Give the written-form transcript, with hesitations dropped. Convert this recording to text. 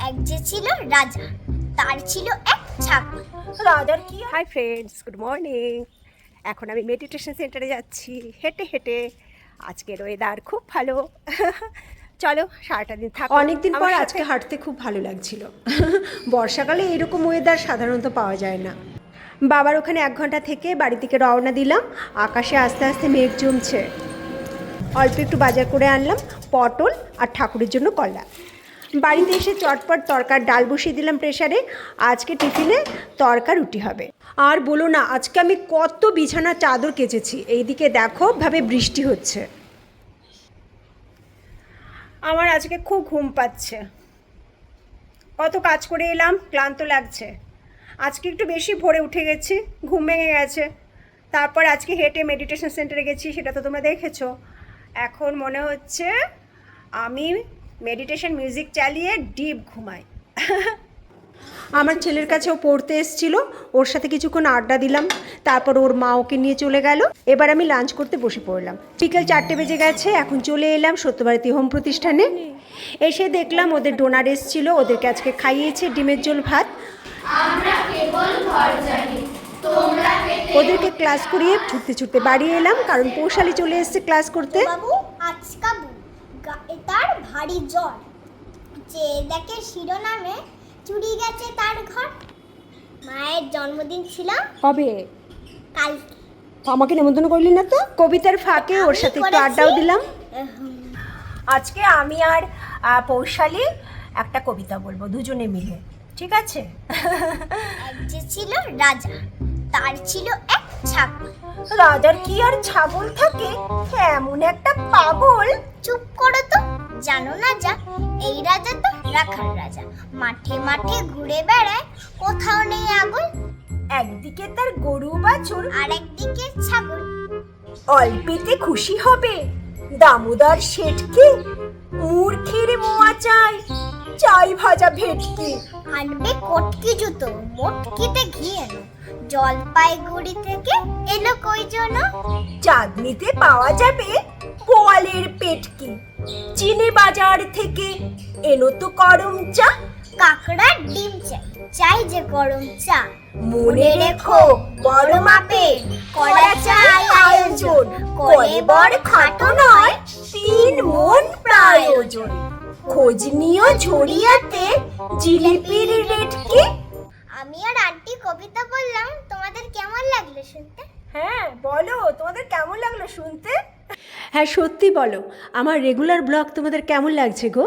এক যে ছিল রাজা, তার ছিল এক ছাগল। রাজার কি? Hi friends, good morning. এখন আমি মেডিটেশন সেন্টারে যাচ্ছি হেঁটে হেঁটে। আজকের ওয়েদার খুব ভালো। চলো সারাটা দিন থাকো। অনেকদিন পর আজকে হাঁটতে খুব ভালো লাগছিল। বর্ষাকালে এরকম ওয়েদার সাধারণত পাওয়া যায় না। বাবার ওখানে 1 ঘন্টা থেকে বাড়ি থেকে রওনা দিলাম। আকাশে আস্তে আস্তে মেঘ জমছে। অল্প একটু বাজার করে আনলাম, পটল আর ঠাকুরের জন্য কলা। বাড়িতে এসে চটপট তরকার ডাল বসিয়ে দিলাম প্রেসারে। আজকে টিফিনে তরকা রুটি হবে। আর বলো না, আজকে আমি কত বিছানা চাদর কেচেছি। এইদিকে দেখো ভাবে বৃষ্টি হচ্ছে। আমার আজকে খুব ঘুম পাচ্ছে। কত কাজ করে এলাম, ক্লান্ত লাগছে। আজকে একটু বেশি ভোরে উঠে গেছি, ঘুম ভেঙে গেছে। তারপর আজকে হেঁটে মেডিটেশন সেন্টারে গেছি, সেটা তো তোমরা দেখেছো। এখন মনে হচ্ছে আমি মেডিটেশন মিউজিক চালিয়ে ডিপ ঘুমাই। আমার ছেলের কাছেও পড়তে এসেছিল, ওর সাথে কিছুক্ষণ আড্ডা দিলাম। তারপর ওর মা ওকে নিয়ে চলে গেল। এবার আমি লাঞ্চ করতে বসে পড়লাম। বিকেল 4টে বেজে গেছে। এখন চলে এলাম সত্যভারতী হোম প্রতিষ্ঠানে। এসে দেখলাম ওদের ডোনার এসেছিল, ওদেরকে আজকে খাইয়েছে ডিমের ঝোল ভাত। ওদেরকে ক্লাস করিয়ে ছুটতে ছুটতে বাড়ি এলাম, কারণ পৌশালী চলে এসেছে ক্লাস করতে। বাবু আজকাবু তার ভারী জ্বর, যে দেখে শিরোনামে চুরি গেছে তার ঘর। মায়ের জন্মদিন ছিল কবে? কালকে। আমাকে নেমন্তন্ন করলি না তো? কবিতার ফাঁকে ওর সাথে একটু আড্ডাও দিলাম। আজকে আমি আর পৌশালী একটা কবিতা বলবো দুজনে মিলে, ঠিক আছে? এক যে ছিল রাজা, তার ছিল এক ছাগল। রাজার কি আর ছাগল থাকে? এমন একটা পাগল। চুপ করো তো, জানো না যা, এই রাজা তো রাখার রাজা। মাঠে মাঠে ঘুরে বেড়ায়, কোথাও নেই আগল। একদিকে তার গরু বাছুর, আর একদিকে ছাগল। অল্পেতে খুশি হবে দামোদর শেঠকে। মূর্খের মোয়া চাই, চাই ভাজা ভেটকি। আনবে কটকি জুতো, মটকিতে ঘি এনো। জলপাইগুড়ি থেকে এলো কই জন। চাঁদনিতে পাওয়া যাবে গোয়ালের পেটকি। চিনি বাজার থেকে এলো তো করম চা। কাকড়ার ডিম চাই, চাই যে গরম চা। মনে রেখো বড় মাপে করা চাই আয়োজন। কলেবর খাটো নয়, 3 মণ প্রয়োজন। খোঁজ নিও ঝরিয়াতে জিলিপির রেট কি। আমি আর আন্টি কবিতা বললাম, তোমাদের কেমন লাগলো শুনতে? হ্যাঁ বলো, তোমাদের কেমন লাগলো শুনতে? হ্যাঁ সত্যি বলো, আমার রেগুলার ব্লগ তোমাদের কেমন লাগছে গো?